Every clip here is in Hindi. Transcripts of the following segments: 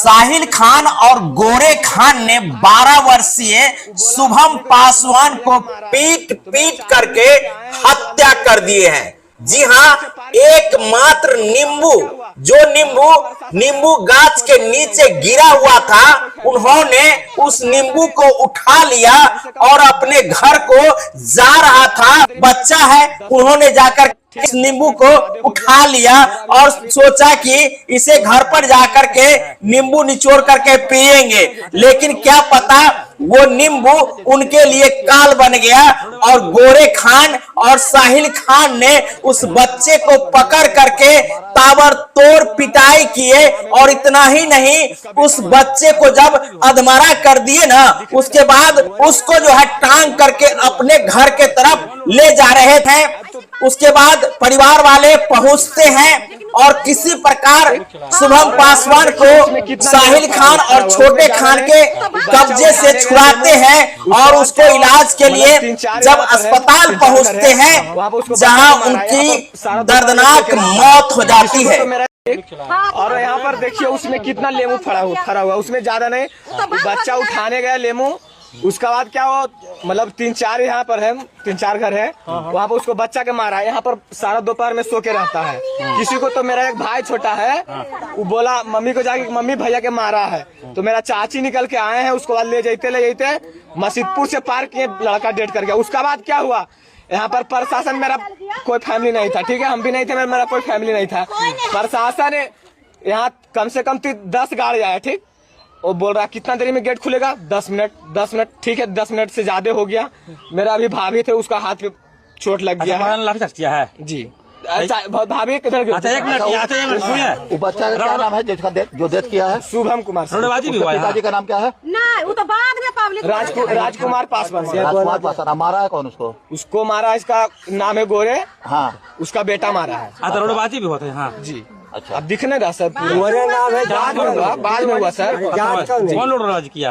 साहिल खान और गोरे खान ने 12 वर्षीय शुभम पासवान को पीट पीट करके हत्या कर दिए हैं। जी हाँ, एकमात्र नींबू जो नींबू गाछ के नीचे गिरा हुआ था, उन्होंने उस नींबू को उठा लिया और अपने घर को जा रहा था। बच्चा है, उन्होंने जाकर इस नींबू को उठा लिया और सोचा कि इसे घर पर जाकर के नींबू निचोड़ करके पिएंगे, लेकिन क्या पता वो नींबू उनके लिए काल बन गया और गोरे खान और साहिल खान ने उस बच्चे को पकड़ करके ताबड़तोड़ पिटाई किए। और इतना ही नहीं, उस बच्चे को जब अधमरा कर दिए ना, उसके बाद उसको जो है टांग करके अपने घर के तरफ ले जा रहे थे। उसके बाद परिवार वाले पहुंचते हैं और किसी प्रकार शुभम पासवान को साहिल खान और छोटे खान के कब्जे से छुड़ाते हैं और उसको इलाज के लिए जब अस्पताल पहुंचते हैं, जहां उनकी दर्दनाक मौत हो जाती है। और यहाँ पर देखिए उसमें कितना लेमू फरा हुआ, उसमें ज्यादा नहीं, बच्चा उठाने गया लेमू। उसका बाद क्या हुआ, मतलब 3-4 यहाँ पर है, 3-4 घर है, वहाँ पर उसको बच्चा के मारा है। यहाँ पर सारा दोपहर में सो के रहता है। किसी को तो मेरा एक भाई छोटा है, वो बोला मम्मी को जाके मम्मी भैया के मारा है, तो मेरा चाची निकल के आए हैं, उसको बाद ले जाते मस्जिदपुर से पार किए, लड़का डेट कर गया। उसका बाद क्या हुआ, यहाँ पर प्रशासन, मेरा कोई फैमिली नहीं था, ठीक है, हम भी नहीं थे, मेरा कोई फैमिली नहीं था। प्रशासन यहाँ कम से कम 10 गाड़ी आया, ठीक, वो बोल रहा कितना देरी में गेट खुलेगा, 10 मिनट, ठीक है, 10 मिनट से ज्यादा हो गया। मेरा अभी भाभी थे, उसका हाथ पे चोट लग गया है। लाठी किया है जी। अच्छा, भाभी किधर गई? अच्छा, एक मिनट सुनिए। वो बच्चा का क्या नाम है जो डेथ किया है? शुभम कुमार। पिताजी का नाम क्या है? नहीं, वो तो बाद में पब्लिक राजकुमार पासवान। मारा है कौन उसको? उसको मारा, इसका नाम है गोरे। हाँ, उसका बेटा मारा है। रोडबाजी भी होते हैं। हाँ जी। अच्छा, अब दिखने रहा सर, बाद में हुआ सर। कौन रोडबाजी किया?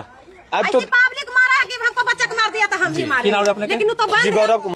अब तो पब्लिक मारा कि हमको बच्चा को मार दिया था, हम भी मारे, लेकिन वो तो गौरव